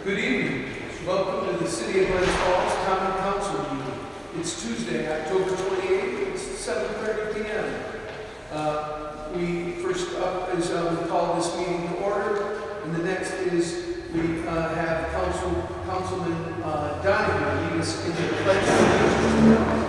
Good evening. Welcome to the City of Glens Falls Common Council meeting. It's Tuesday, October 28th. It's 7:30 p.m. First up is we call this meeting to order, and the next is we have Councilman Donahue lead us into the pledge of allegiance.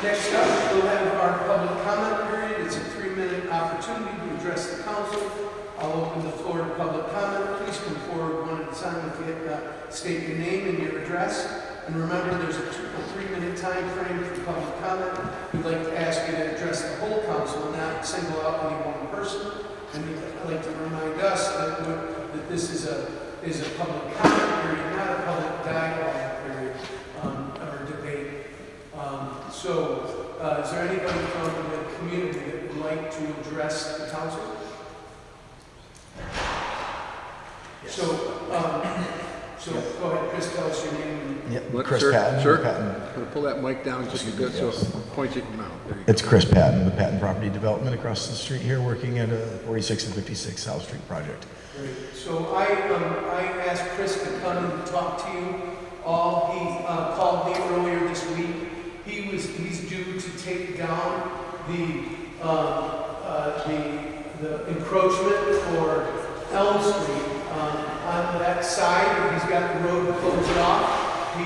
Next up, we'll have our public comment period. It's a 3-minute opportunity to address the council. I'll open the floor to public comment. Please come forward one at a time if you state your name and your address. And remember, there's a 3-minute time frame for public comment. We'd like to ask you to address the whole council and not single out any one person. And I'd like to remind us that this is a public comment period, not a public dialogue period or debate. Is there anybody from the community that would like to address the council? Yes. So go ahead, Chris, tell us your name. Yep. Chris Patton. Sir, Patton. pull that mic down just a bit so point your mouth. There you It's Chris Patton, the Patton Property Development across the street here, working at a 46 and 56 South Street project. Great. So I asked Chris to come and talk to you all. He called me earlier this week. He's due to take down the encroachment for Elm Street on that side. He's got the road to close it off. He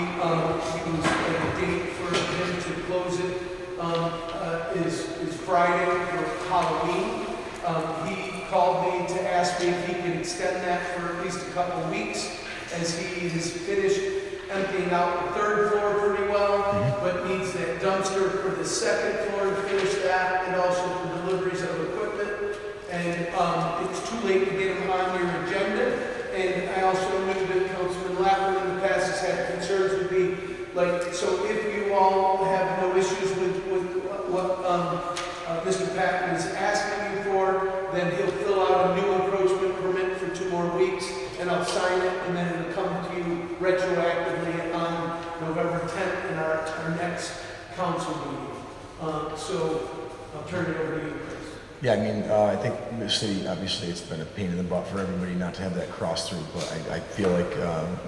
was at a date for him to close it is Friday for Halloween. He called me to ask me if he could extend that for at least a couple of weeks, as he has finished emptying out the third floor pretty well, but needs that dumpster for the second floor to finish that, and also for deliveries of equipment. And it's too late to get them on your agenda. And I also knew that Councilman Lappin in the past has had concerns with me. So if you all have no issues with what Mr. Patton is asking you for, then he'll fill out a new encroachment permit for 2 more weeks, and I'll sign it, and then it'll come to you retroactively on November 10th in our next council meeting. So I'll turn it over to you, Chris. Yeah, I mean, I think the city, obviously, it's been a pain in the butt for everybody not to have that cross through, but I feel like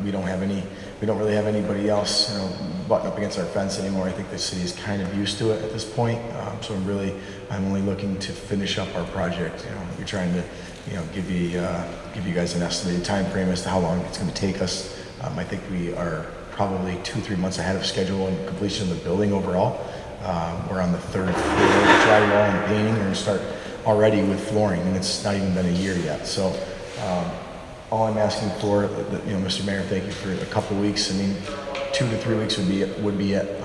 we don't really have anybody else, button up against our fence anymore. I think the city is kind of used to it at this point. So I'm only looking to finish up our project. We're trying to, give you guys an estimated time frame as to how long it's going to take us. I think we are probably 2-3 months ahead of schedule in completion of the building overall. We're on the 3rd floor, drywall and painting. We're going to start already with flooring, and it's not even been a year yet. So all I'm asking for, Mr. Mayor, thank you for a couple of weeks. I mean, 2 to 3 weeks would be it.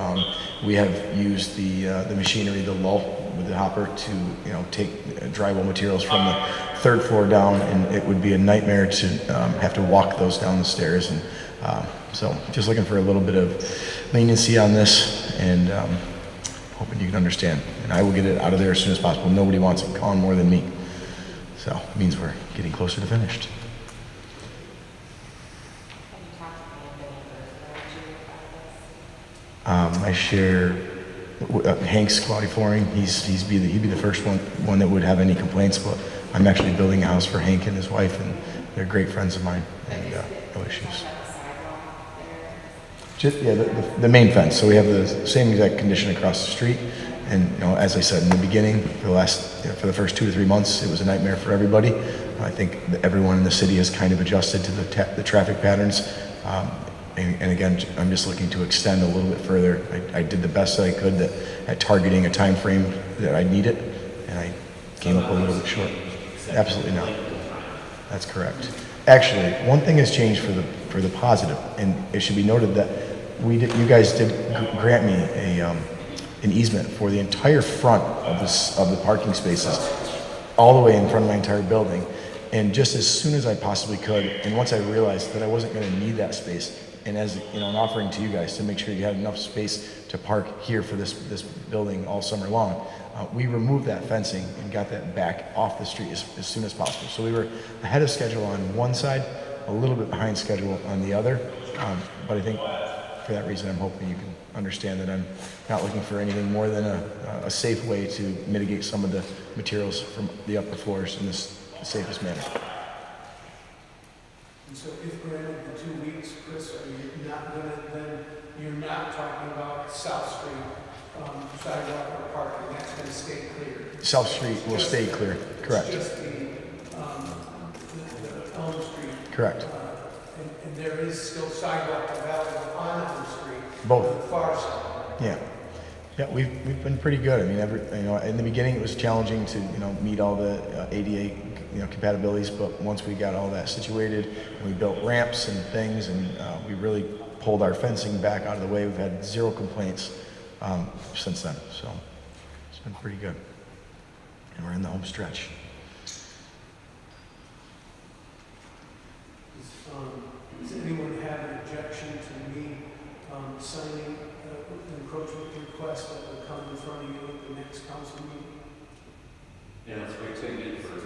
We have used the machinery, the lull with the hopper, to take drywall materials from the 3rd floor down, and it would be a nightmare to have to walk those down the stairs. And so just looking for a little bit of leniency on this, and hoping you can understand. And I will get it out of there as soon as possible. Nobody wants it gone more than me. So it means we're getting closer to finished. I share Hank's Quality Flooring. He'd be the first one that would have any complaints, but I'm actually building a house for Hank and his wife, and they're great friends of mine, and no issues. The main fence. So we have the same exact condition across the street. And as I said in the beginning, for the first 2 to 3 months, it was a nightmare for everybody. I think that everyone in the city has kind of adjusted to the traffic patterns. And again, I'm just looking to extend a little bit further. I did the best that I could at targeting a time frame that I needed, and I came up a little bit short. Absolutely not. That's correct. Actually, one thing has changed for the positive, and it should be noted that you guys did grant me an easement for the entire front of the parking spaces, all the way in front of my entire building. And just as soon as I possibly could, and once I realized that I wasn't going to need that space and as you know, an offering to you guys to make sure you had enough space to park here for this building all summer long. We removed that fencing and got that back off the street as soon as possible. So we were ahead of schedule on one side, a little bit behind schedule on the other. But I think for that reason, I'm hoping you can understand that I'm not looking for anything more than a safe way to mitigate some of the materials from the upper floors in this safest manner. And so if granted the 2 weeks, Chris, are you not gonna, then you're not talking about South Street, sidewalk or parking, that's gonna stay clear? South Street will stay clear, correct, It's just the Elm Street. correct. And there is still sidewalk available on Elm Street. Both. On the far side. Yeah. Yeah, we've been pretty good. I mean, in the beginning it was challenging to, meet all the ADA, compatibilities, but once we got all that situated, we built ramps and things, and we really pulled our fencing back out of the way. We've had 0 complaints since then, so it's been pretty good. And we're in the home stretch. Does anyone have an objection to me signing an encroachment request that will come in front of you at the next council meeting? Yeah, that's great. Thank you for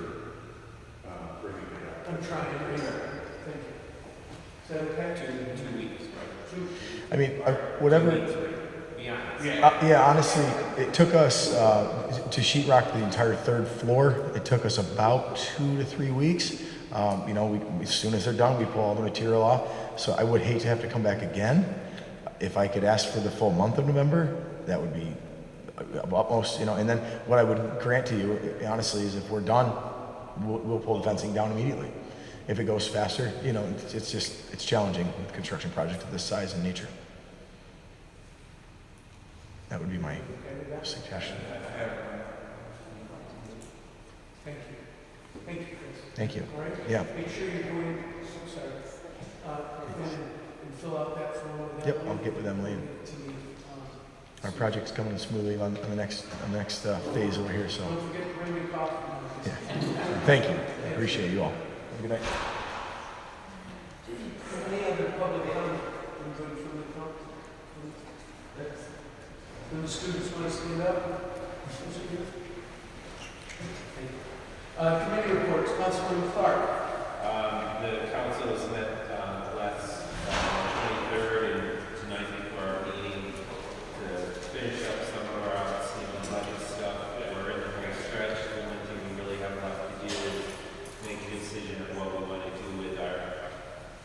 bringing it up. I'm trying to read it. Thank you. Is that okay? 2 weeks, right? I mean, whatever. 2 weeks, right? Be honest. Yeah, honestly, it took us to sheetrock the entire 3rd floor. It took us about 2 to 3 weeks. As soon as they're done, we pull all the material off. So I would hate to have to come back again. If I could ask for the full month of November, that would be utmost, And then what I would grant to you, honestly, is if we're done, we'll pull the fencing down immediately. If it goes faster, it's challenging with a construction project of this size and nature. That would be my suggestion. Thank you. Thank you, Chris. Thank you. All right? Yeah. Make sure you're going, and fill out that form. with that Yep, link. I'll get with Emily. Get it to me. Our project's coming smoothly on the next phase over here, so. Don't forget to bring me coffee. Yeah. Thank you. I appreciate you all. Have a good night. Any other public comment from the council? Do the students want to stand up? Committee reports, Councilman Clark. The council has met last 23rd and tonight before our meeting to finish up some of our outstanding budget stuff. We're in the home stretch. The one thing we really have left to do is make a decision of what we want to do with our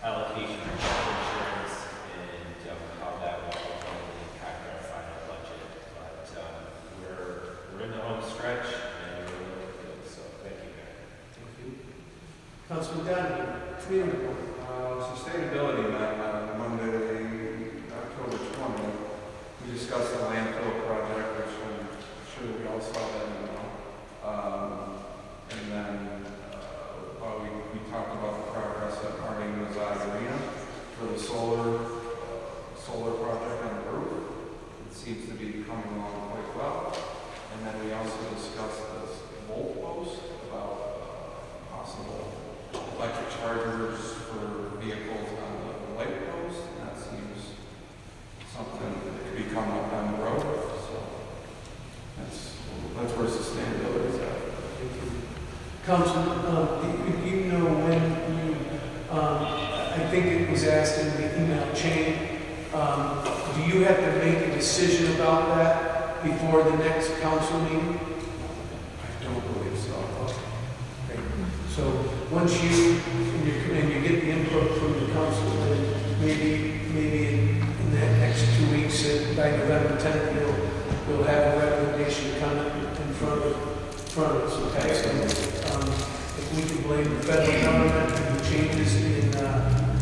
allocation of health insurance and how that will ultimately impact our final budget. But we're in the home stretch and we're really good. So thank you, guys. Thank you. Councilman Donovan, committee report. Sustainability met on Monday, October 20th. We discussed the landfill project, which I'm sure we all saw that email. And then we talked about the progress at Harding Mazza Arena for the solar project on the roof. It seems to be coming along quite well. And then we also discussed this volt post about possible electric chargers for vehicles on the light post. And that seems something that could be coming up down the road. So that's where sustainability is at. Councilman, do you know when you, I think it was asked in the email chain, do you have to make a decision about that before the next council meeting? I don't believe so. Okay. So once you get the input from the council, then maybe in the next 2 weeks, by November 10th, we'll have a recommendation come in front of us, okay? So, if we can blame the federal government and the changes in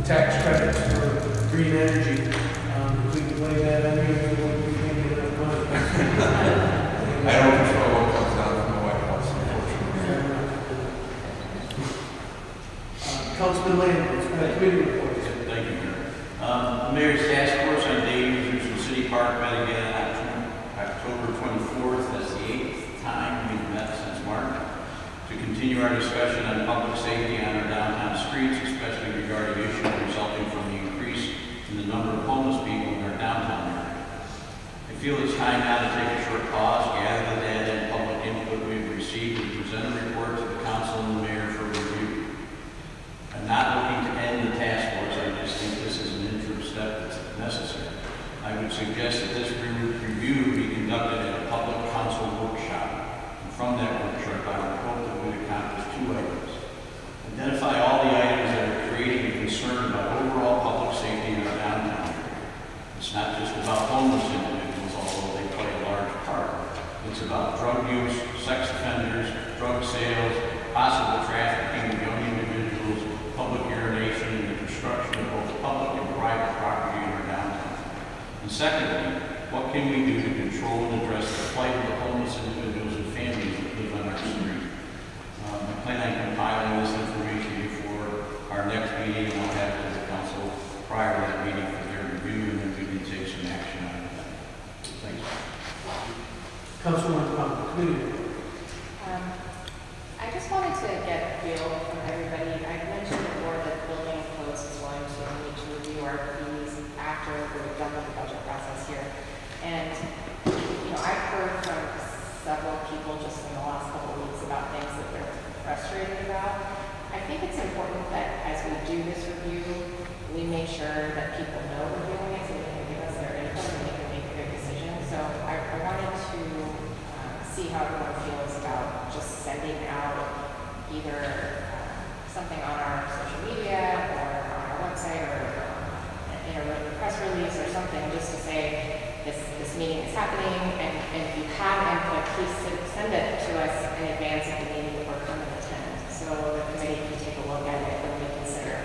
tax credits for green energy, if we can blame that on you, we won't be making enough money. I don't control what comes down from the White House, unfortunately. Councilman Lambert, committee reports. Thank you, Mayor. The Mayor's Task Force on Day Users from City Park met again on October 24th. That's the 8th time we've met since March to continue our discussion on public safety on our downtown streets, especially regarding issues resulting from the increase in the the number of homeless people in our downtown area. I feel it's time now to take a short pause, gather the data and public input we've received, and present a report to the council and the mayor for review. I'm not looking to end the task force, I just think this is an interim step that's necessary. I would suggest that this review be conducted at a public council workshop. And from that workshop, I would hope that we would accomplish two items. Identify all the items that are creating a concern about overall public safety in our downtown area. It's not just about homeless individuals, although they play a large part. It's about drug use, sex offenders, drug sales, possible trafficking of young individuals, public urination, and the destruction of both public and private property in our downtown. And secondly, what can we do to control and address the plight of the homeless individuals and families that live on our street? I plan on compiling this information before our next meeting, and I'll have it to the council prior to that meeting for their review, and then we can take some action on it. Thank you. Councilman, committee. I just wanted to get a feel from everybody. I mentioned before that building codes is going to need to review our fees after we're done with the budget process here. And, I've heard from several people just in the last couple of weeks about things that they're frustrated about. I think it's important that as we do this review, we make sure that people know we're doing it so they can give us their input and they can make a good decision. So I wanted to see how everyone feels about just sending out either something on our social media or on our website or in a press release or something just to say this meeting is happening, and if you have input, please send it to us in advance of the meeting or come and attend so the committee can take a look at it and reconsider.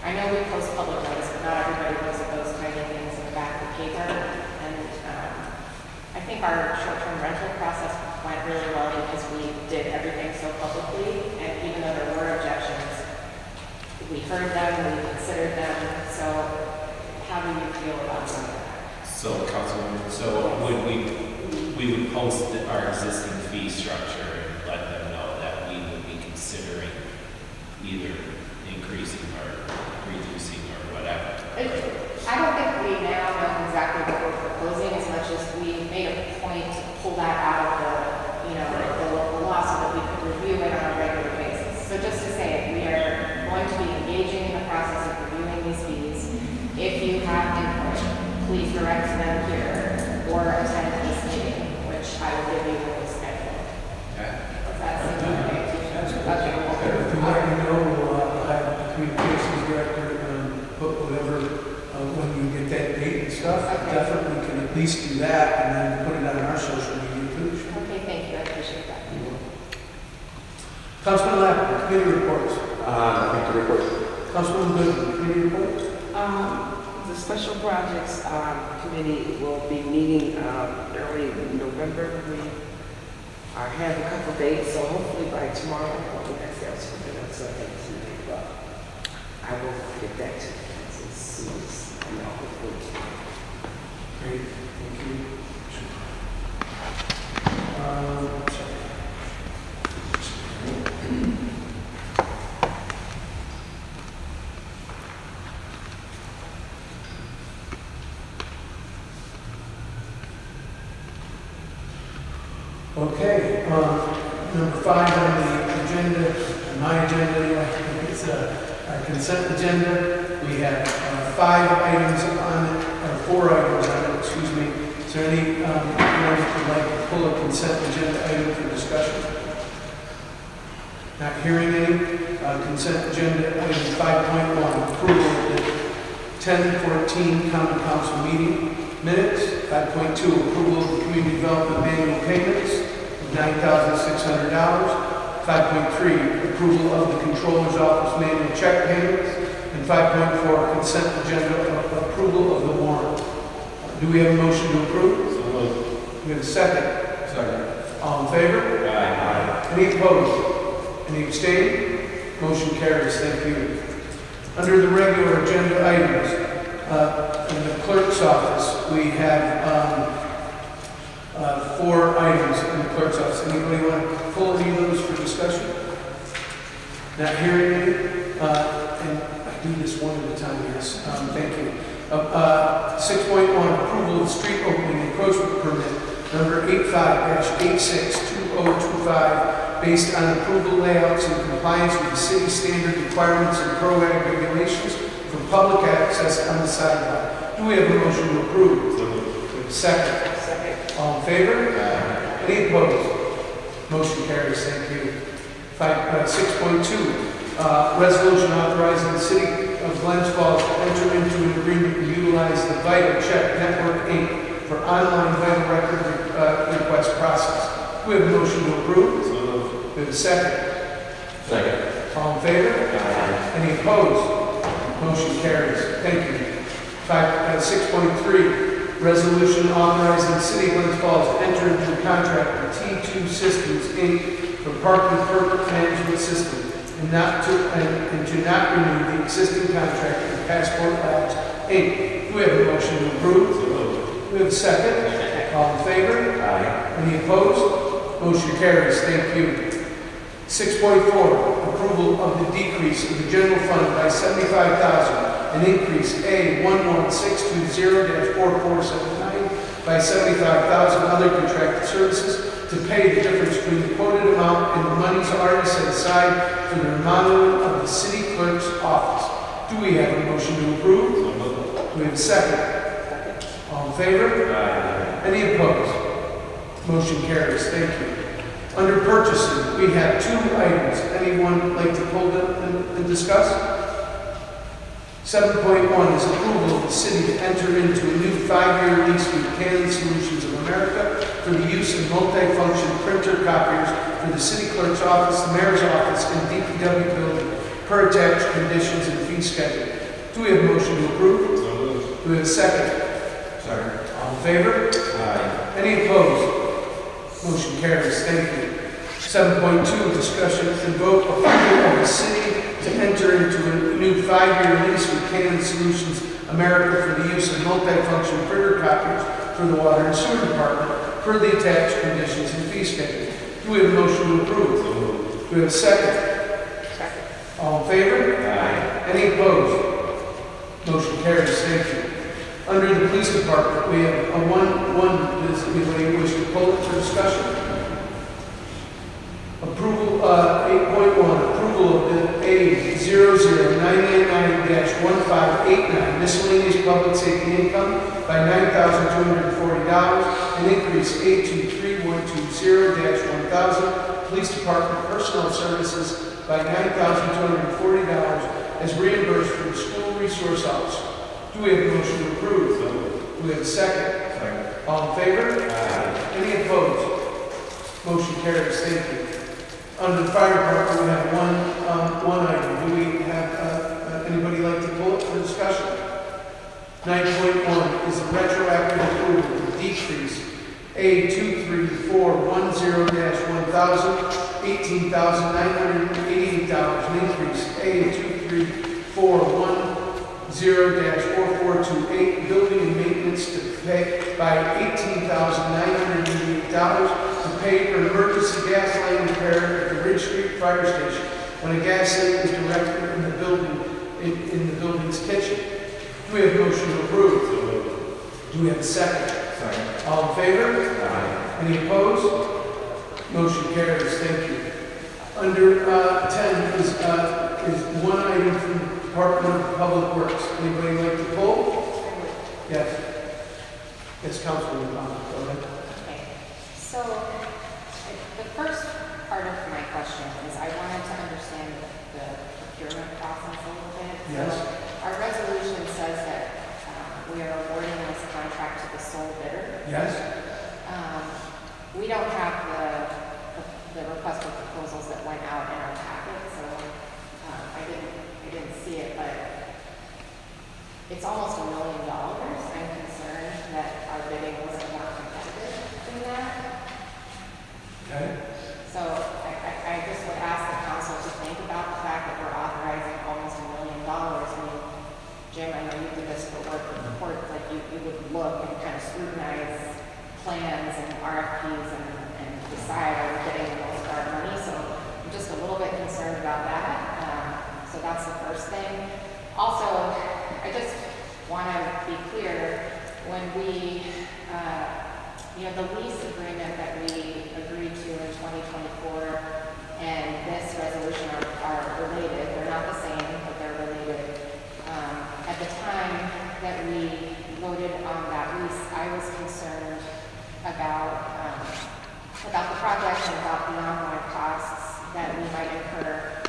I know we post public notice, but not everybody looks at those tiny things in the back of the paper, and I think our short-term rental process went really well because we did everything so publicly, and even though there were objections, we heard them, we considered them. So how do you feel about that? So, Councilwoman, we would post our existing fee structure and let them know that we would be considering either increasing or reducing or whatever. I don't think we now know exactly what we're proposing as much as we made a point to pull that out of the local law so that we could review it on a regular basis. So just to say, we are going to be engaging in the process of reviewing these fees. If you have input, please direct them here or attend this meeting, which I will give you when we schedule. Does that seem okay to you? If you let me know, I'll have the communications director put whatever, when you get that date and stuff, Okay. definitely can at least do that and then put it on our social media too. Okay, thank you. I appreciate that. Councilman Lapp, committee reports. Nothing to report. Councilman Goodman, committee reports. The Special Projects Committee will be meeting early in November. We have a couple dates, so hopefully by tomorrow, we have something else I think to think about. I will get back to you as soon as I know. Hopefully. Great, thank you. Okay, number 5 on the agenda, my agenda, anyway, it's our consent agenda. We have 5 items on it, or 4 items on it, excuse me. Is there any, anyone who would like to pull a consent agenda item for discussion? Not hearing any. Consent agenda item 5.1, approval of the 10/14 common council meeting minutes. 5.2, approval of the community development manual payments of $9,600. 5.3, approval of the controller's office manual check payments. And 5.4, consent agenda approval of the warrant. Do we have a motion to approve? So moved. Do we have a second? Second. All in favor? Aye. Any opposed? Any abstained? Motion carries. Thank you. Under the regular agenda items, in the clerk's office, we have 4 items in the clerk's office. Anybody want to pull any of those for discussion? Not hearing any? And I do this one at a time, yes. Thank you. 6.1, approval of street opening encroachment permit number 85-862025, based on approval layouts in compliance with the city standard requirements and PROAG regulations for public access on the sidewalk. Do we have a motion to approve? Second. All in favor? Any opposed? Motion carries. Thank you. 6.2, resolution authorizing the city of Glens Falls to enter into an agreement to utilize the Vital Check Network, Inc. for online vital record request process. Do we have a motion to approve? We have a second. Second. All in favor? Any opposed? Motion carries. Thank you. 6.3, resolution authorizing the city of Glens Falls to enter into a contract with T2 Systems, Inc. for parking permit management system and to not renew the existing contract with Passport Labs, Inc. Do we have a motion to approve? We have a second. All in favor? Any opposed? Motion carries. Thank you. 6.4, approval of the decrease of the general fund by $75,000 and increase A11620-4479 by $75,000 other contracted services to pay the difference between the quoted amount and the monies already set aside for the remodeling of the city clerk's office. Do we have a motion to approve? Do we have a second? All in favor? Any opposed? Motion carries. Thank you. Under purchasing, we have 2 items. Anyone like to pull them and discuss? 7.1 is approval of the city to enter into a new 5-year lease with Canon Solutions of America for the use of multi-function printer copiers for the city clerk's office, the mayor's office, and DPW building per attached conditions and fee schedule. Do we have a motion to approve? Do we have a second? Second. All in favor? Any opposed? Motion carries. Thank you. 7.2, discussion and vote approval of the city to enter into a new 5-year lease with Canon Solutions America for the use of multi-function printer copiers for the water and sewer department per the attached conditions and fee schedule. Do we have a motion to approve? Do we have a second? All in favor? Any opposed? Motion carries. Thank you. Under the police department, we have a does anybody wish to pull it for discussion? Approval, 8.1, approval of the A00999-1589 miscellaneous public safety income by $9,240 and increase A23120-1000 police department personnel services by $9,240 as reimbursed for the school resource officer. Do we have a motion to approve? Do we have a second? All in favor? Any opposed? Motion carries. Thank you. Under the fire department, we have one item. Do we have anybody like to pull it for discussion? 9.1 is a retroactive approval to decrease A23410-1000, $18,988, and increase A23410-4428, building and maintenance to pay by $18,988 to pay for an emergency gas line repair at the Ridge Street Fire Station when a gas leak is directed in the building, in the building's kitchen. Do we have a motion to approve? Do we have a second? All in favor? Any opposed? Motion carries. Thank you. Under 10 is one item from the Department of Public Works. Anybody like to pull? Yes. Yes, Councilwoman Thomas, go ahead. Okay. So, the first part of my question is I wanted to understand the procurement process a little bit. Yes. So, our resolution says that we are awarding this contract to the sole bidder. Yes. We don't have the request for proposals that went out in our packet, so I didn't see it, but it's almost $1 million. I'm concerned that our bidding wasn't more competitive than that. Okay. So I just would ask the council to think about the fact that we're authorizing almost $1 million. I mean, Jim, I know you do this for work with reports, like you would look and kind of scrutinize plans and RFPs and decide are we getting the most for our money. So I'm just a little bit concerned about that. So that's the first thing. Also, I want to be clear, when we, the lease agreement that we agreed to in 2024 and this resolution are related. They're not the same, but they're related. At the time that we voted on that lease, I was concerned about the project and about the ongoing costs that we might incur.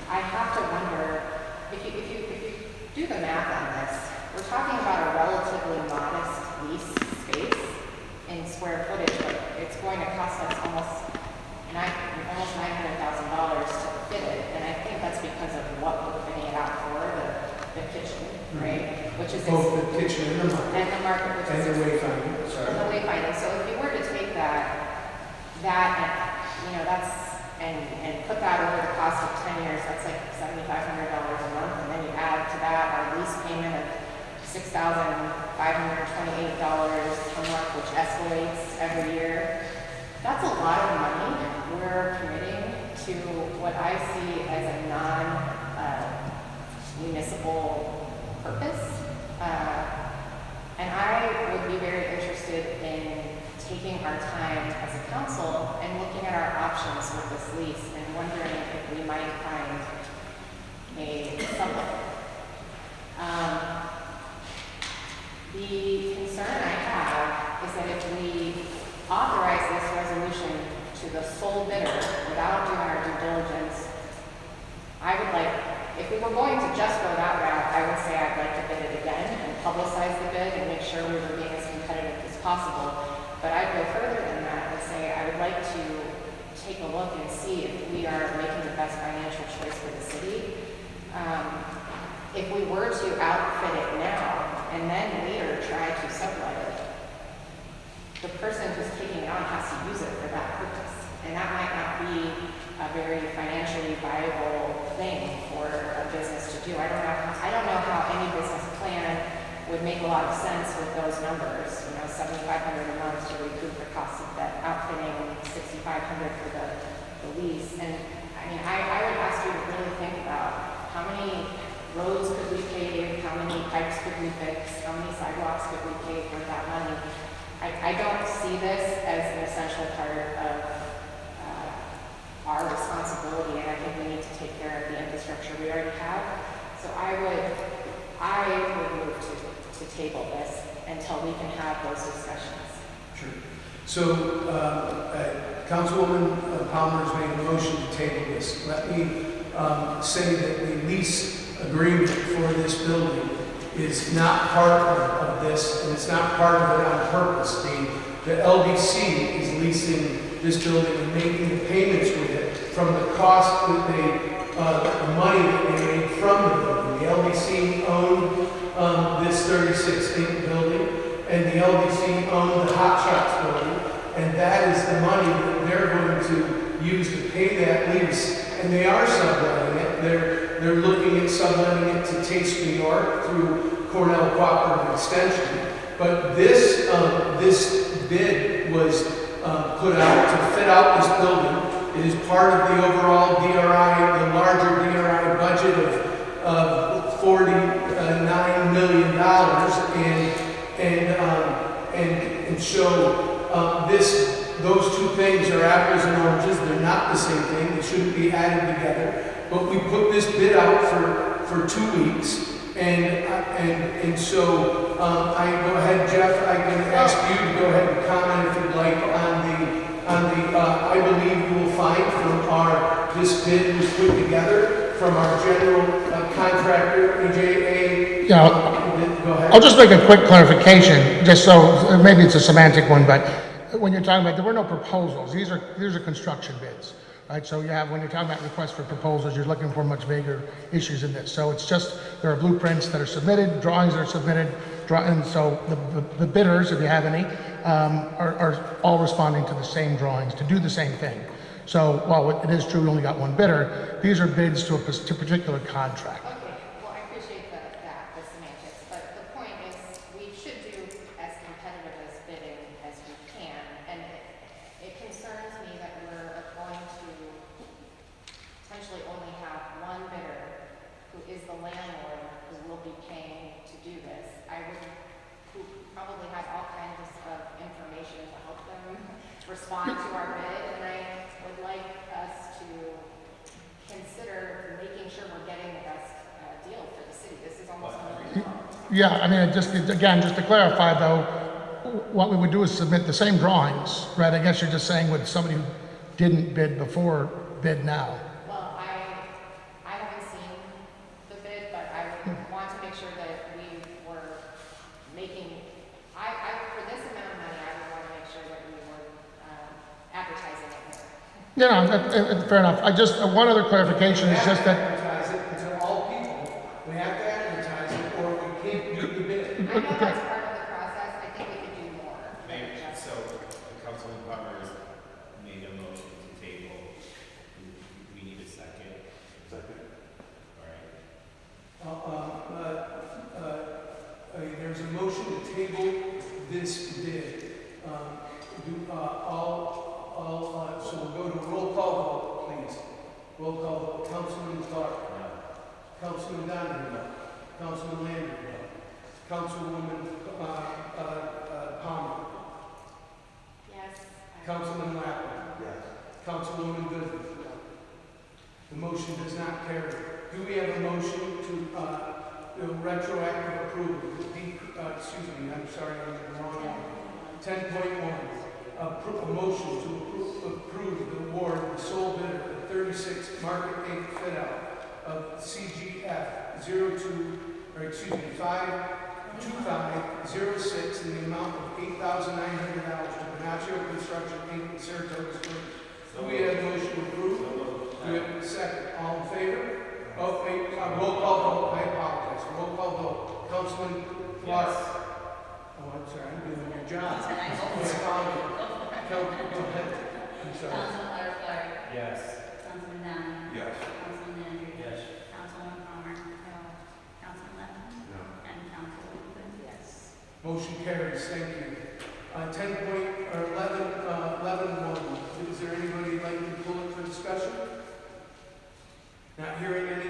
I have to wonder, if you do the math on this, we're talking about a relatively modest lease space in square footage, but it's going to cost us almost $900,000 to fit it, and I think that's because of what we're fitting it out for, the kitchen, right? Which is Both the kitchen and the market. and the market, which And is the wayfinding, sorry. the wayfinding. So if you were to take that, that's, and put that over the cost of 10 years, that's like $7,500 a month, and then you add to that our lease payment of $6,528 per month, which escalates every year. That's a lot of money we're committing to what I see as a non-municipal purpose. And I would be very interested in taking our time as a council and looking at our options with this lease and wondering if we might find a sublet. The concern I have is that if we authorize this resolution to the sole bidder without doing our due diligence, I would like, if we were going to just go that route, I would say I'd like to bid it again and publicize the bid and make sure we were being as competitive as possible. But I'd go further than that and say I would like to take a look and see if we are making the best financial choice for the city. If we were to outfit it now and then later try to sublet it, the person who's taking it on has to use it for that purpose. And that might not be a very financially viable thing for a business to do. I don't know how any business plan would make a lot of sense with those numbers. $7,500 a month to recoup the cost of that outfitting, $6,500 for the lease. And I mean, I would ask you to really think about how many roads could we pave, how many pipes could we fix, how many sidewalks could we pave with that money. I don't see this as an essential part of our responsibility, and I think we need to take care of the infrastructure we already have. So I would move to table this until we can have those discussions. Sure. So, Councilwoman Palmer's made a motion to table this. Let me say that the lease agreement for this building is not part of this, and it's not part of it on purpose. The LDC is leasing this building and making the payments with it from the cost that the money that they made from the building. The LDC owned this 36-acre building, and the LDC owned the Hot Shots building, and that is the money that they're going to use to pay that lease. And they are subletting it. They're looking at subletting it to Taste New York through Cornell Cooperative Extension. But this bid was put out to fit out this building. It is part of the overall DRI, the larger DRI budget of $49 million, and so those two things are apples and oranges. They're not the same thing. They shouldn't be added together. But we put this bid out for 2 weeks, and so I go ahead, Jeff. I can ask you to go ahead and comment if you'd like on the. I believe you will find from this bid was put together from our general contractor, EJA. Yeah, Go ahead. I'll just make a quick clarification, just so maybe it's a semantic one, but when you're talking about, there were no proposals. These are construction bids, right? So when you're talking about requests for proposals, you're looking for much bigger issues in this. So it's just, there are blueprints that are submitted, drawings that are submitted, and so the bidders, if you have any, are all responding to the same drawings to do the same thing. So while it is true we only got one bidder, these are bids to a particular contract. Okay, well, I appreciate the semantics, but the point is we should do as competitive as bidding as we can, and it concerns me that we're going to potentially only have one bidder be paying to do this. Who probably have all kinds of information to help them respond to our bid, and I would like us to consider making sure we're getting the best deal for the city. This is almost $1 million. Yeah, I mean, just to clarify though, what we would do is submit the same drawings, right? I guess you're just saying with somebody who didn't bid before, bid now. Well, I haven't seen the bid, but I would want to make sure that we were making, for this amount of money, I would want to make sure that we were advertising it more. Fair enough. One other clarification is just that, Advertise it to all people. We have to advertise it or we can't do the bid. I know that's part of the process. I think we could do more. Mayor, so Councilman Palmer has made a motion to table. We need a second. Second. All right. There's a motion to table this bid. So we'll go to roll call vote, please. Roll call vote. Councilman Clark. Councilman Donovan. Councilman Landry. Councilwoman Palmer. Yes. Councilman Lappin. Yes. Councilwoman Goodman. The motion does not carry. Do we have a motion to retroactive approval? Excuse me, I'm sorry, I'm in the wrong one. 10.1, a motion to approve the award of the sole bidder for 36 Market 8 fit out of CGF 52506 in the amount of $8,900 to Panaccio Construction Inc. in Saratoga Springs. Do we have a motion to approve? Do we have a second? All in favor? Oh, wait, roll call vote. I apologize. Roll call vote. Councilman Clark. Oh, I'm sorry. I'm doing your job. I apologize. Go ahead. I'm sorry. Councilman Clark. Yes. Councilman Donovan. Yes. Councilman Landry. Yes. Councilwoman Palmer. No. Councilman Lepton. No. And Councilwoman Quinn. Yes. Motion carries. Thank you. 11.1. Is there anybody who'd like to pull it for discussion? Not hearing any.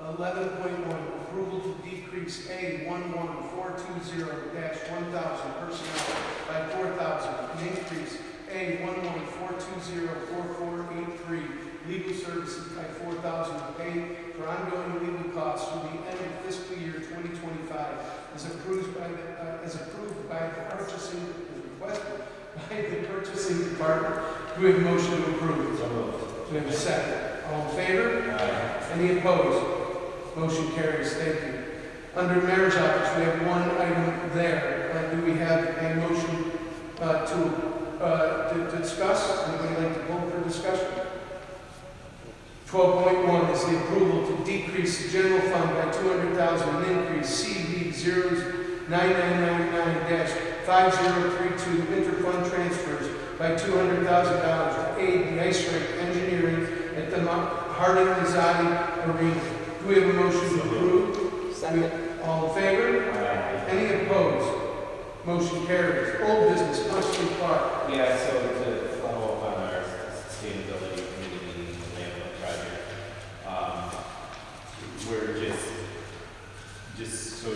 11.1. Approval to decrease A11420-1000 personnel by 4,000 and increase A11420-4483 legal services by 4,000 to pay for ongoing legal costs through the end of fiscal year 2025 as approved by the purchasing, as requested by the purchasing department. Do we have a motion to approve? So moved. Do we have a second? All in favor? Aye. Any opposed? Motion carries. Thank you. Under Mayor's Office, we have one item there. Do we have a motion to discuss? Anybody like to pull for discussion? 12.1 is the approval to decrease the general fund by $200,000 and increase CV 9999-5032 interfund transfers by $200,000 to aid the ice rink engineering at the Harding Mazzotti Arena. Do we have a motion to approve? Second. All in favor? Aye. Any opposed? Motion carries. Old business, Councilman Clark. Yeah, so to follow up on our sustainability committee meeting, the landfill project, we're just so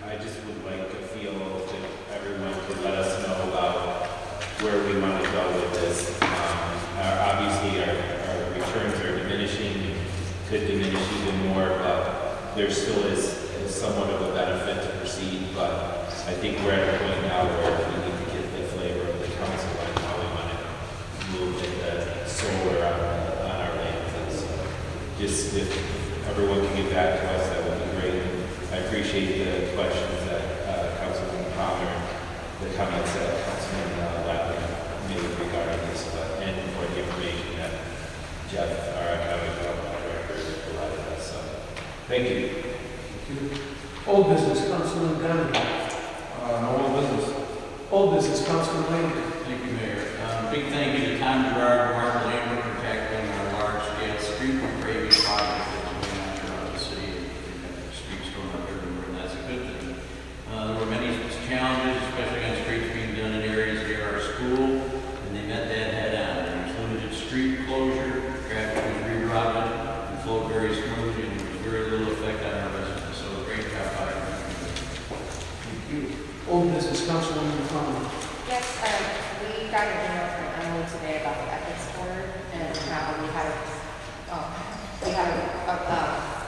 I just would like to feel if everyone could let us know about where we want to go with this. Obviously, our returns are diminishing, could diminish even more, but there still is somewhat of a benefit to proceed, but I think we're at a point now where we need to get the flavor of the council on how we want to move the solar on our landfills. So just if everyone can get back to us, that would be great. I appreciate the questions that Councilman Palmer, the comments that Councilman Lappin made regarding this, and for the information that Jeff, our economic development director, provided us. So, thank you. Old business, Councilman Donovan. No old business. Old business, Councilman Landry. Thank you, Mayor. Big thank you to Tom Gerard and Mark Lambert for tackling our large-scale street paving project that's going on throughout the city. We've got streets going up everywhere, and that's a good thing. There were many challenges, especially on streets being done in areas near our school, and they met that head-on. There was limited street closure, traffic was rerouted, and flowed very smoothly, and there was very little effect on our residents. So business, Councilwoman Conlon. Yes, we got an email from Emily today about the ethics board and how we had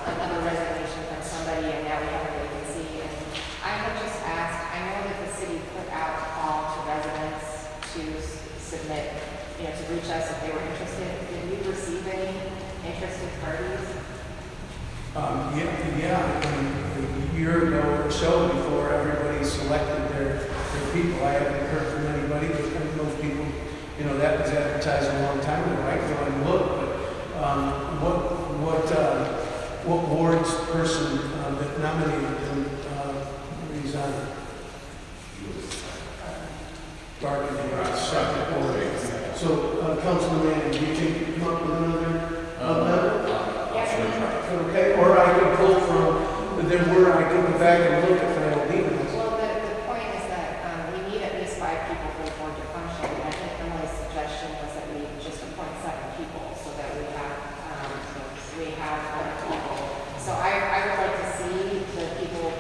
another resignation from somebody and now we have a vacancy. And I would just ask, I know that the city put out a call to residents to submit, to reach us if they were interested. Did we receive any interested parties? A year ago or so, before everybody selected their people, I haven't heard from anybody, but most people, that was advertised a long time ago. I can go and look, but what ward's person that nominated him resigned? Bargaining, second ward. So, Councilman Manning, do you think you come up with another member? Okay, or I could pull from, I could go back and look at my old emails. Well, the point is that we need at least 5 people for the board to function. And I think Emily's suggestion was that we just appoint 7 people so that we have 1 people. So I would like to see the people,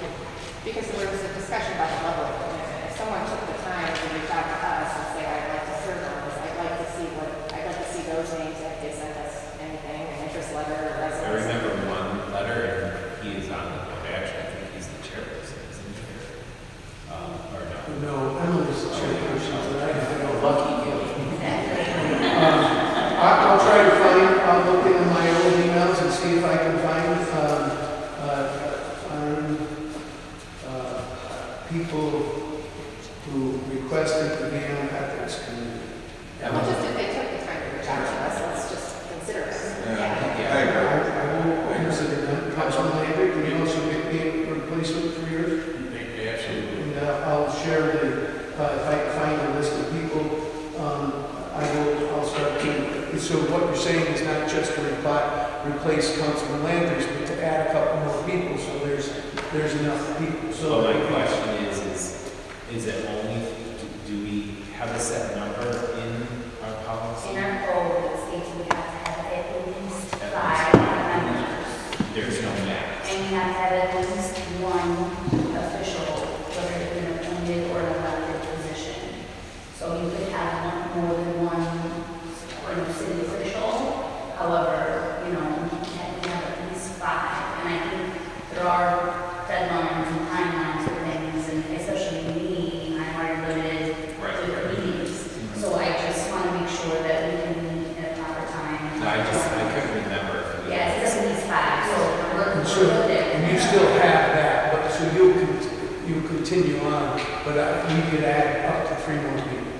because there was a discussion about the level of commitment. If someone took the time to reach out to us and say, I'd like to serve on this, I'd like to see those names if they send us anything, an interest letter or I resume. remember one letter, and he is on the board. Actually, I think he's the chairperson, isn't he? Or no? No, Emily's the chairperson tonight. I know. Lucky you. I'll try to I'll look into my old emails and see if I can find people who requested to be on ethics committee. Well, just if they took the time to reach out to us, let's just consider it. I will consider that. Councilman Landry, can you also get me a replacement for yours? Absolutely. And I'll share if I can find a list of people, I'll start to, so what you're saying is not just to replace Councilman Landry's, but to add a couple more people, so there's enough people. So my question is it only, do we have a set number in our policy? In our code, it states we have to have at least 5 members. There's no max. And you have to have at least 1 official, whether it's an appointed or an elected position. So you could have more than 1 city official. However, you have at least 5. And I think there are deadlines and timelines for things, and especially me, I'm already limited with meetings. So I just want to make sure that we can meet at a proper time. I couldn't remember. Yes, it's at least 5, so we're there. And you still have that, but so you'll continue on, but we could add up to 3 more people.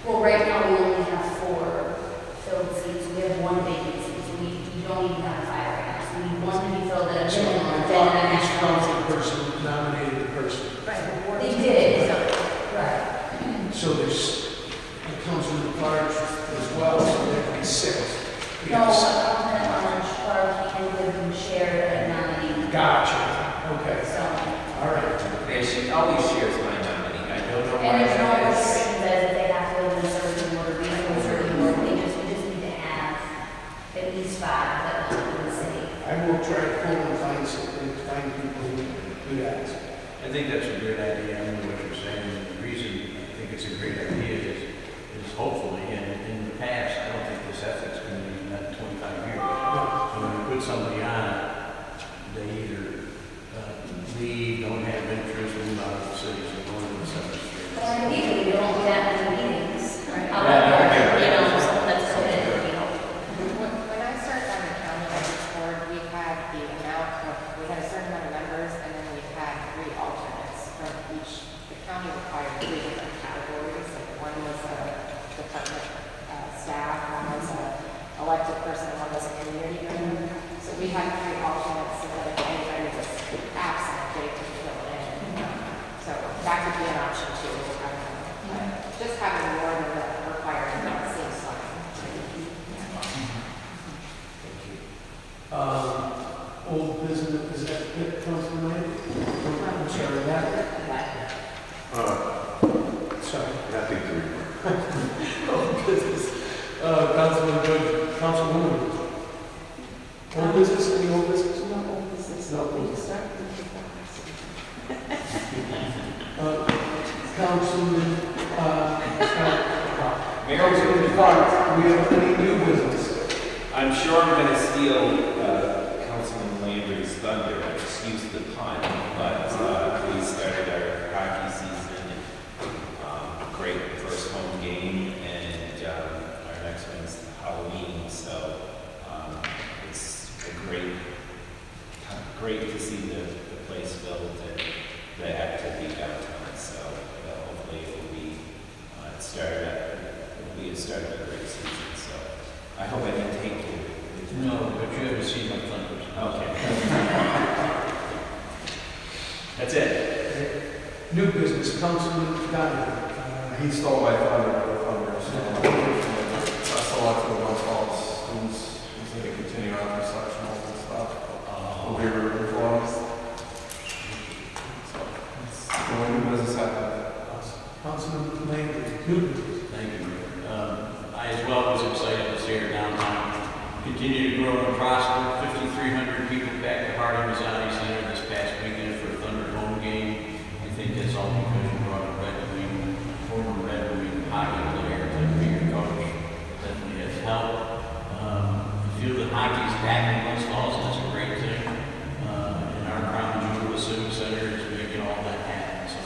Well, right now, we only have 4 filled seats, we have 1 vacancy, so we don't even have 5 right now. So we need 1 to be filled at a So minimum, I then thought the each next council person nominated the person. They did, right. So there's Councilman Clark as well, so there could be 6. No, Councilman Clark and Liv share a nominee. Gotcha, okay, So, all right. Yeah, she always shares my nominee. I don't know why and there's no that is. restrictions as if they have to live in a certain order, be in a certain order, we just need to have at least 5 that live in the city. I will try to pull and find people who do that. I think that's a great idea. I know what you're saying. The reason I think it's a great idea is hopefully, and in the past, I don't think this ethics committee met in 25 years. So when you put somebody on it, they either leave, don't have interest, move out of the city, so go into the center street. Well, legally, you don't do that many meetings, right? Yeah, no, Someone that's committed, When I started on the county ethics board, we had a certain amount of members, and then we had 3 alternates from each. The county required 3 different categories. Like one was a department staff, one was a elected person, and one was a community member. So we had 3 alternates, so that if anybody was absent, they could fill in. So that could be an option too. But just having more than the requirement seems fine. Old business, is that it, Councilman Landry? I'm sorry, that? Sorry. Nothing to report. Old business. Councilman Good, Councilwoman. Old business, any old business? No old business. No. We just start with the Councilman, Councilman Clark, we have any new business? I'm sure I'm going to steal Councilman Landry's thunder, excuse the pun, but we started our hockey season. Great first home game, and our next one's Halloween, so it's great to see the place filled and the activity downtown. So hopefully it will be a start of a great season. So I hope I didn't take you. No, but you haven't seen my thunders. Okay. That's it. New business, Councilman Donovan. He stole my thunder, so unfortunately, that's a lot to the West Falls students. He's going to continue on their sectionals and stuff. We'll be rooting for him. So, it's the only new business happening. Councilman Landry, new business. Thank you, Mayor. I as well was excited to see our downtown continue to grow and prosper. 5,300 people back to Harding Mazzani Center this past weekend for a Thunder home game. I think that's all because you brought a former Red Wing hockey player to be your coach. Definitely has helped. I feel that hockey's back in West Falls, and that's a great thing. And our crown jewel, the Civic Center, is making all that happen. So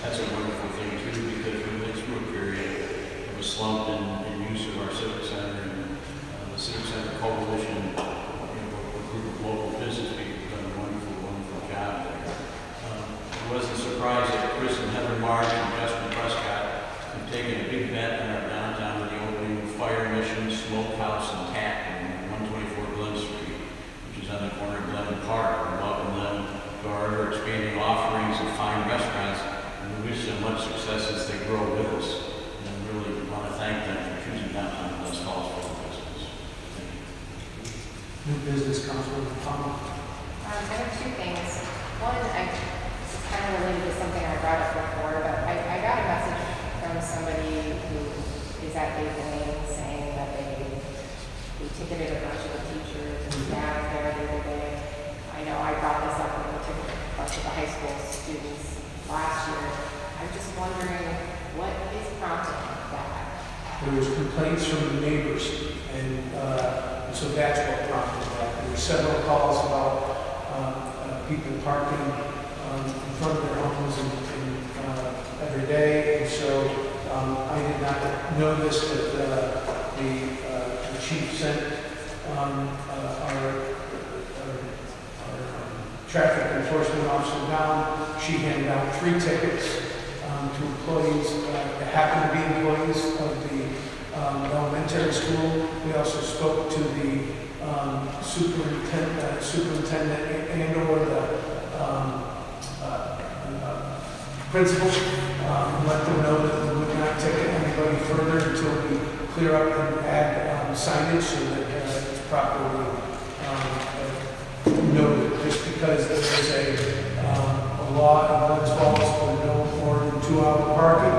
that's a wonderful thing too, because we went through a period of a slump in use of our Civic Center, and the Civic Center Coalition, a group of local business people, have done a wonderful job there. I wasn't surprised that Chris and Heather Marsh and Justin Prescott have taken a big bet in our downtown with the opening of Fire Mission, Smokehouse, and Tap on 124 Glen Street, which is on the corner of Glen Park. We welcome them to our ever-expanding offerings of fine restaurants, and we wish them much success as they grow with us. And I really want to thank them for choosing downtown West Falls for the business. Thank you. New business, Councilman Thomas. I have two things. One, this is kind of related to something I brought up before, but I got a message from somebody who is at Big Lane saying that they ticketed a bunch of the teachers and staff there the other day. I know I brought this up when we took a bunch of the high school students last year. I'm just wondering, what is prompting that? There was complaints from the neighbors, and so that's what prompted that. There were several calls about people parking in front of their homes every day, and so I did not know this, but the chief sent our traffic enforcement officer down. She handed out 3 tickets to employees that happen to be employees of the elementary school. We also spoke to the superintendent and or the principal, let them know that we would not ticket anybody further until we clear up and add signage so that it's properly noted. Just because there is a law in Woods Falls for no more than 2-hour parking,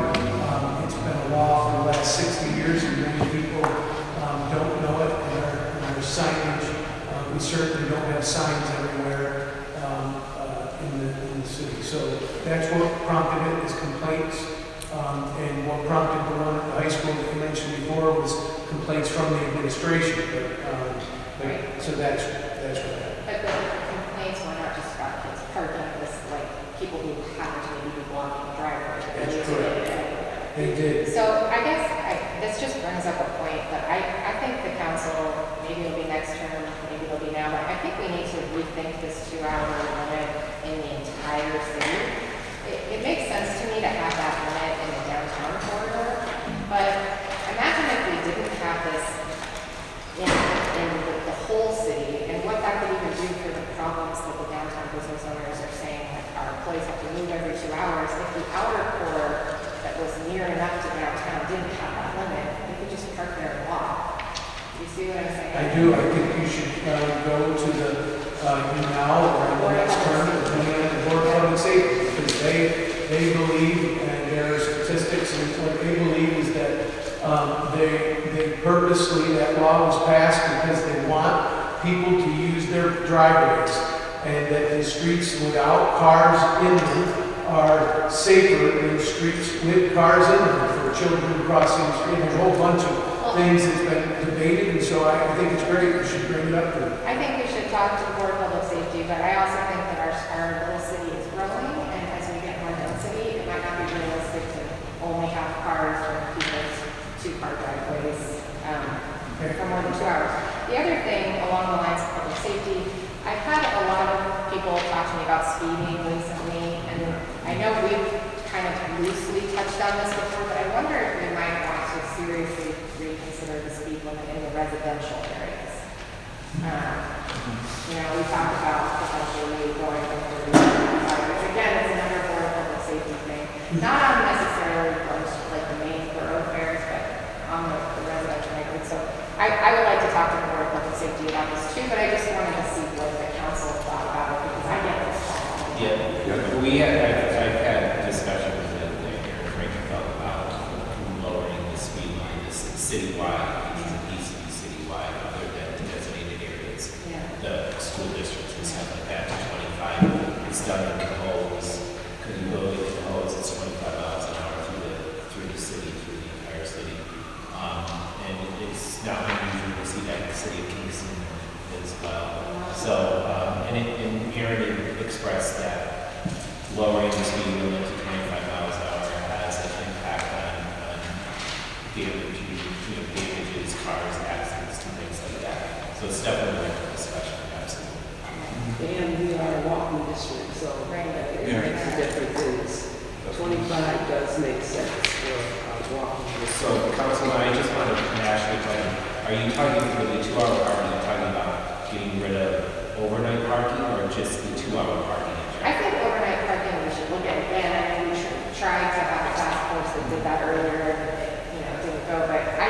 it's been a law for the last 60 years, and many people don't know it. And our signage, we certainly don't have signs everywhere in the city. So that's what prompted it, is complaints. And what prompted the one at the high school that you mentioned before was complaints from the administration. So that's what happened. But the complaints were not just about kids parking, it was like people who happen to maybe be blocking the driveway. That's correct. They did. So I guess this just brings up a point that I think the council, maybe it'll be next term, maybe it'll be now, but I think we need to rethink this 2-hour limit in the entire city. It makes sense to me to have that limit in the downtown corridor, but imagine if we didn't have this in the whole city, and what that could even do for the problems that the downtown business owners are saying, like our employees have to move every 2 hours. If the outer core that was near enough to downtown didn't have that limit, they could just park there and walk. Do you see what I'm saying? I do. I think you should go to the now or the next term, depending on the Board of Public Safety, because they believe, and there are statistics, and what they believe is that they purposely, that law was passed because they want people to use their driveways, and that the streets without cars in them are safer in streets with cars in them for children crossing the street. There's a whole bunch of things that's been debated, and so I think it's great. We should bring it up to them. I think we should talk to the Board of Public Safety, but I also think that our little city is growing, and as we get more density, it might not be realistic to only have cars or people's two-car driveways for more than 2 hours. The other thing along the lines of public safety, I've had a lot of people talk to me about speeding recently, and I know we've kind of loosely touched on this before, but I wonder if we might want to seriously reconsider the speed limit in the residential areas. We talked about potentially going from 30 to 35, which again is another Board of Public Safety thing. Not on necessarily like the main thoroughfares, but on the residential neighborhood. So I would like to talk to the Board of Public Safety about this too, but I just wanted to see what the council thought about it, because I get this all. I've had discussions with the Rankin Felt about lowering the speed line. This is citywide, because it needs to be citywide, other than designated areas. The school districts and stuff like that to 25. It's done in Cahoes, because you go to Cahoes, it's 25 miles an hour through the city, through the entire city. And it's not unusual to see that in the city of Kingston as well. So, and Aaron expressed that lowering the speed limit to 25 miles an hour has an impact on damage, damages, cars, accidents, and things like that. So it's definitely worth a discussion, absolutely. And we are a walking district, so it makes a difference. 25 does make sense for walking. So, Councilman, I just wanted to ask you a question. Are you talking for the 2-hour parking, are you talking about getting rid of overnight parking or just the 2-hour parking? I think overnight parking, we should look at again. I mean, we should try to have a task force that did that earlier, and it didn't go. But I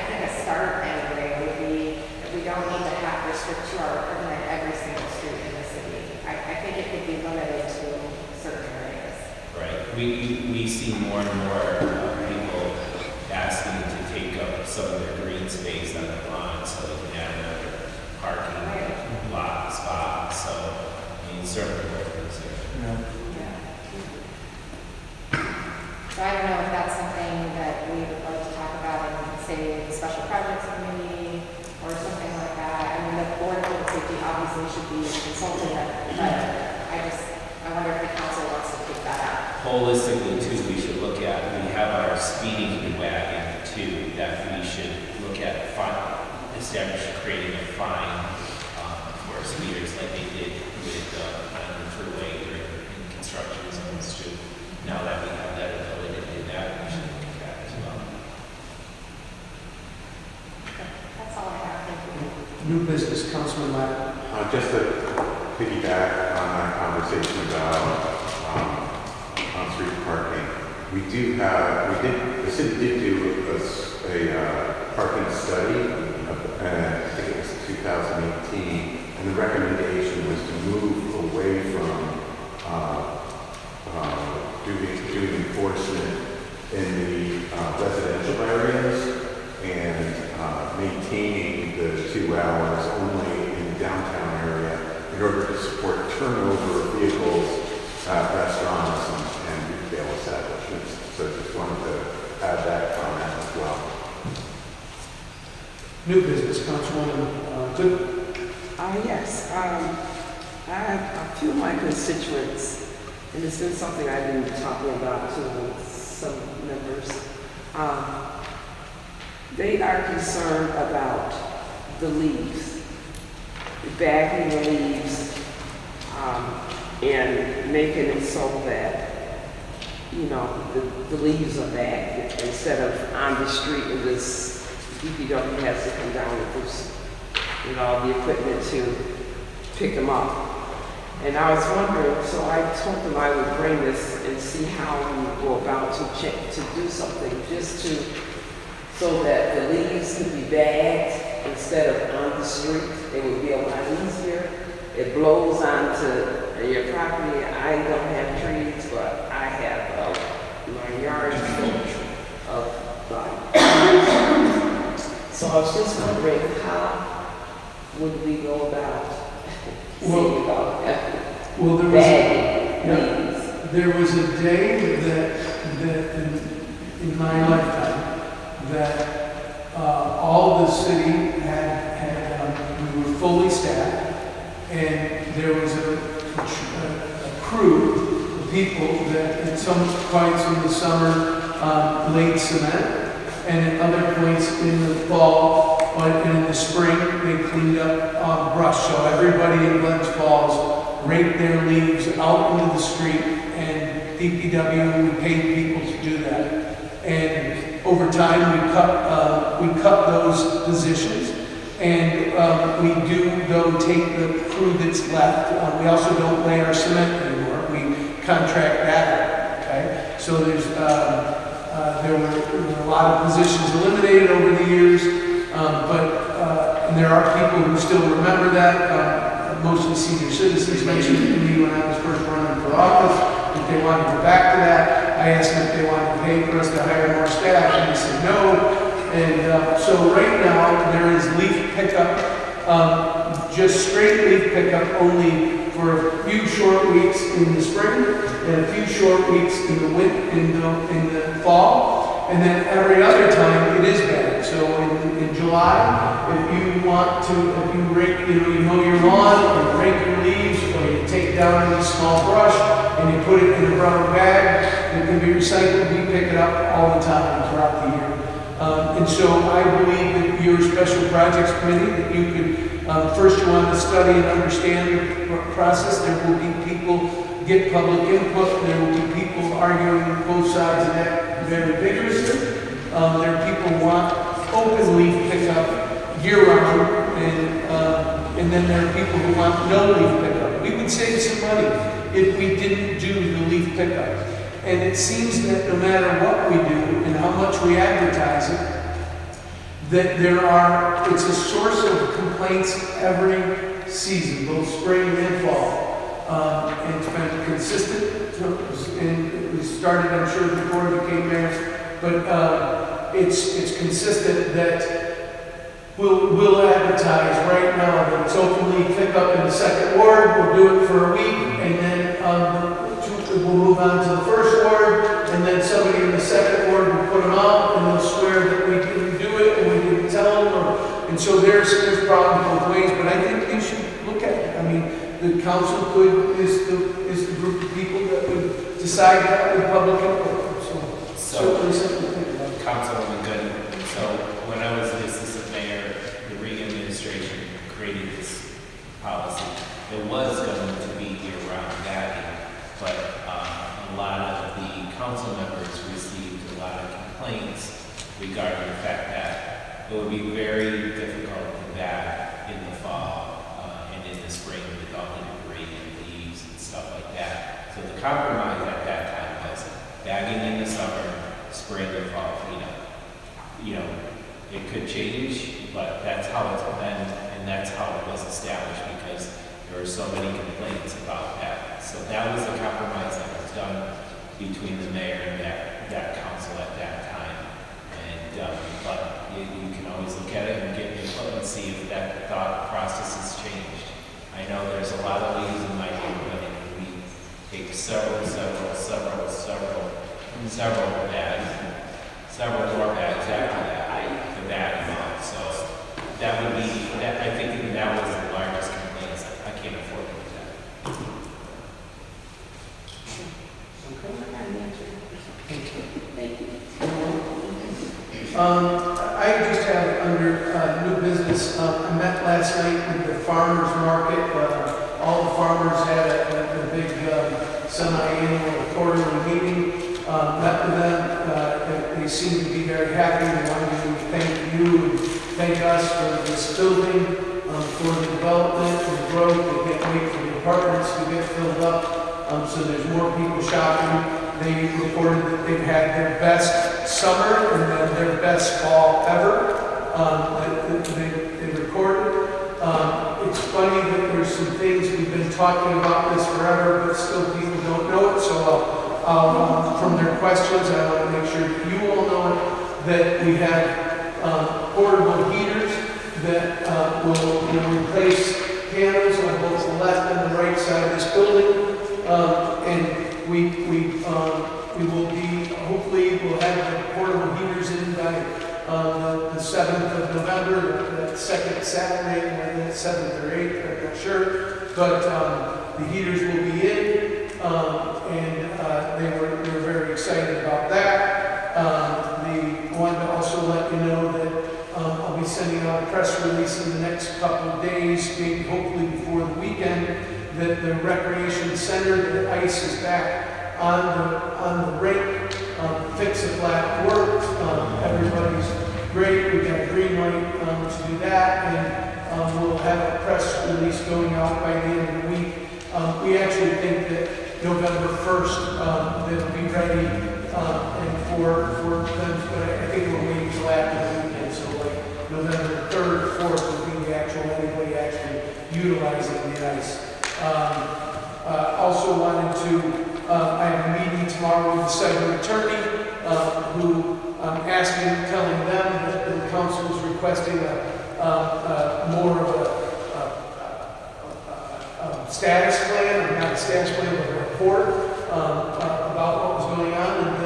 think a start anyway would be that we don't need to have restrict 2-hour parking at every single street in the city. I think it could be limited to certain areas. Right. We see more and more people asking to take up some of their green space on the lawn so they can add another parking lot spot. So, I mean, certainly worth considering. So I don't know if that's something that we would like to talk about in, say, the Special Projects Committee or something like that. I mean, the Board of Public Safety obviously should be consulted, but I wonder if the council wants to take that out. Holistically, too, we should look at, we have our speeding wagon, too, that we should look at creating a fine for speeders like they did with on the freeway during construction zones, too. Now that we have that ability to do that, we should look at that as well. That's all I have. Thank you. New business, Councilman Ladd. Just to piggyback on that conversation about on-street parking, the city did do a parking study, I think it was 2018, and the recommendation was to move away from doing enforcement in the residential areas and maintaining the 2 hours only in the downtown area in order to support turnover of vehicles at restaurants and retail establishments. So just wanted to add that comment as well. New business, Councilwoman Good. Yes. A few of my constituents, and it's been something I've been talking about to some members, they are concerned about the leaves, bagging the leaves, and making it so that, the leaves are bagged instead of on the street and this DPW has to come down with all the equipment to pick them up. And I was wondering, so I told them I would bring this and see how we go about to do something so that the leaves could be bagged instead of on the street. It would be a lot easier. It blows onto your property. I don't have trees, but I have my yard is full of so I was just wondering, how would we go about seeing about bagging leaves? there was a day that in my lifetime, that all the city we were fully staffed, and there was a crew of people that at some points in the summer laid cement, and at other points in the fall and in the spring, they cleaned up brush. So everybody in Glens Falls raked their leaves out into the street, and DPW, we paid people to do that. And over time, we cut those positions, and we do, though, take the crew that's left. We also don't lay our cement anymore. We contract that out, okay? So there's, there were a lot of positions eliminated over the years, and there are people who still remember that. Mostly senior citizens mentioned it to me when I was first running for office, if they wanted to go back to that. I asked them if they wanted to pay for us to hire more staff, and they said no. And so right now, there is leaf pickup, just straight leaf pickup only for a few short weeks in the spring and a few short weeks in the in the fall, and then every other time it is bad. So in July, if you want to, if you rake, you mow your lawn, or you rake your leaves, or you take down any small brush and you put it in a brown bag that can be recycled, we pick it up all the time throughout the year. And so I believe that your special projects committee, that you could, first you want to study and understand the process. There will be people get public input. There will be people arguing both sides of that very vigorously. There are people who want open leaf pickup year-round, and then there are people who want no leaf pickup. We would save some money if we didn't do the leaf pickup. And it seems that no matter what we do and how much we advertise it, that it's a source of complaints every season, both spring and fall. And it's been consistent, and it was started, I'm sure, before I became mayor, but it's consistent that we'll advertise right now that it's openly pick up in the second ward. We'll do it for a week, and then we'll move on to the first ward, and then somebody in the second ward will put them out, and they'll swear that we didn't do it and we didn't tell them. And so there's problems both ways, but I think you should look at it. I mean, the council is the group of people that would decide that with public input. So Councilwoman Gooden, so when I was the assistant mayor, the Reagan administration created this policy. It was going to be year-round bagging, but a lot of the council members received a lot of complaints regarding the fact that it would be very difficult to bag in the fall and in the spring with all the debris and leaves and stuff like that. So the compromise at that time was bagging in the summer, spring and fall cleanup. You know, it could change, but that's how it's been, and that's how it was established because there were so many complaints about that. So that was the compromise that was done between the mayor and that council at that time. And but you can always look at it and get input and see if that thought process has changed. I know there's a lot of leaves in my neighborhood, and we take several more bags after that to bag them out. So that would be that. I think that was the largest complaint. I can't afford to do that. I just have under new business. I met last night with the farmers market. All the farmers had a big semi-annual quarterly meeting. Met with them. They seem to be very happy. They wanted to thank you and thank us for this building, for the development and the growth. They can't wait for the apartments to get filled up. So there's more people shopping. They reported that they've had their best summer and then their best fall ever. They recorded. It's funny that there's some things we've been talking about this forever, but still people don't know it. So from their questions, I want to make sure that you all know it, that we have portable heaters that will replace panels on both the left and the right side of this building. And we will be, hopefully, we'll have the portable heaters in by the 7th of November, that second Saturday, whether that's 7th or 8th, I'm not sure. But the heaters will be in, and they were very excited about that. They wanted to also let you know that I'll be sending out a press release in the next couple of days, maybe hopefully before the weekend, that the recreation center, the ice is back on the rink. Fix-a-flat worked. Everybody's great. We got a green light to do that, and we'll have a press release going out by the end of the week. We actually think that November 1st they'll be ready and for them, but I think we're waiting till after the weekend. So like November 3rd, 4th will be the actual anybody actually utilizing the ice. Also wanted to. I have a meeting tomorrow with the site attorney, who I'm telling them that the council is requesting more of a status plan, or not a status plan, but a report about what was going on, and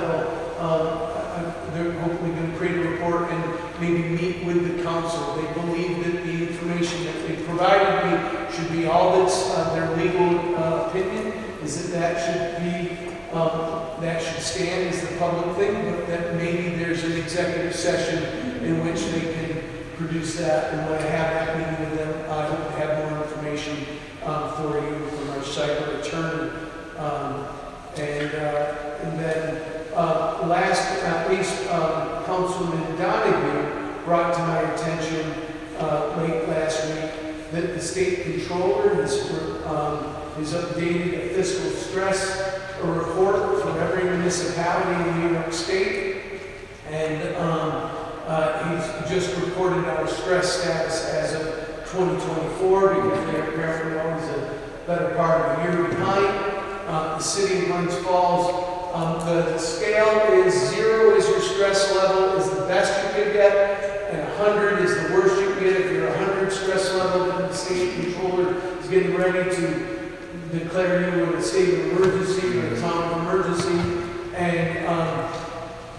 they're hopefully going to create a report and maybe meet with the council. They believe that the information that they provided me should be all that's their legal opinion, is that should be that should stand as the public thing, but that maybe there's an executive session in which they can produce that, and when I have that meeting with them, I hope to have more information for you from our cyber attorney. And then last but not least, Councilman Donahue brought to my attention late last week that the state controller has updated a fiscal stress report for every municipality in New York State, and he's just reported our stress status as of 2024, because they're apparently always a better part of a year behind. The city of Glens Falls, the scale is 0 is your stress level, is the best you can get, and 100 is the worst you can get. If you're 100 stress level, then the state controller is getting ready to declare you in a state of emergency or a time of emergency. And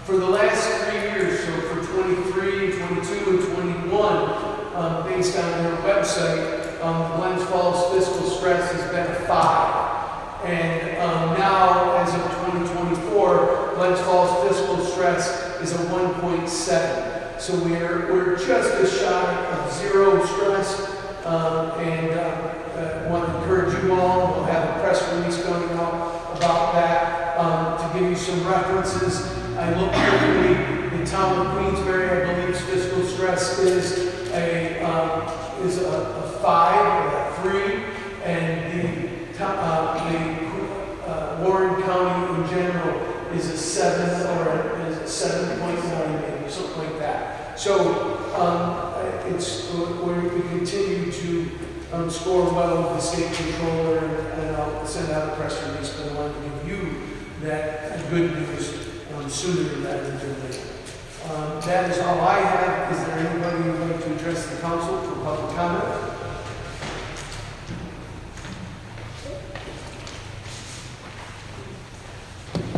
for the last 3 years, so for 23, 22, and 21, based on their website, Glens Falls fiscal stress has been a 5. And now, as of 2024, Glens Falls fiscal stress is a 1.7. So we're just as shy of 0 stress. And want to encourage you all. We'll have a press release going out about that. To give you some references, I looked quickly. The town of Queensbury, I believe, fiscal stress is a 5 or a 3, and the Warren County in general is a 7 or is a 7.9, maybe something like that. So we continue to score well with the state controller, and I'll send out a press release, but I want to give you that good news sooner rather than later. That is all I have. Is there anybody who would like to address the council for public comment?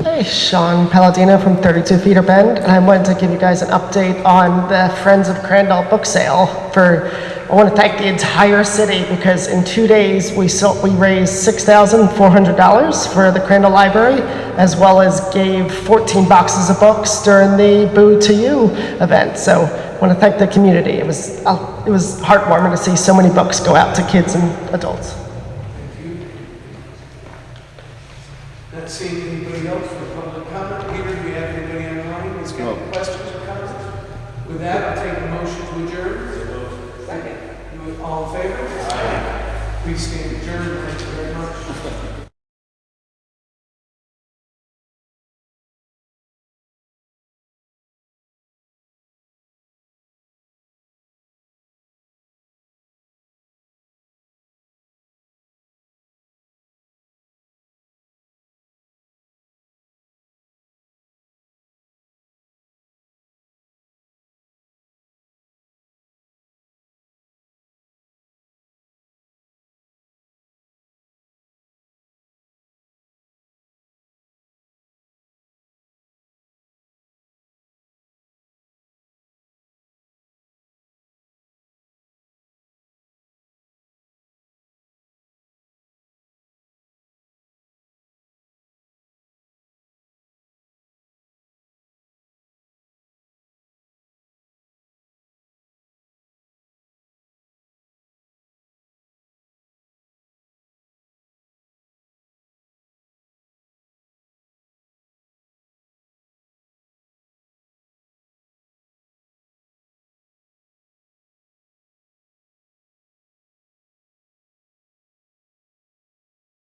Hey, Sean Palladino from 32 Feeder Bend, and I wanted to give you guys an update on the Friends of Crandall book sale. I want to thank the entire city, because in 2 days we raised $6,400 for the Crandall Library, as well as gave 14 boxes of books during the Boo to You event. So I want to thank the community. It was heartwarming to see so many books go out to kids and adults. Thank you. Not seeing anybody else for public comment. Peter, do we have anybody online that's got any questions or comments? With that, I'll take a motion to adjourn. Second. All in favor? Aye. Please stand adjourned. Thank you very much.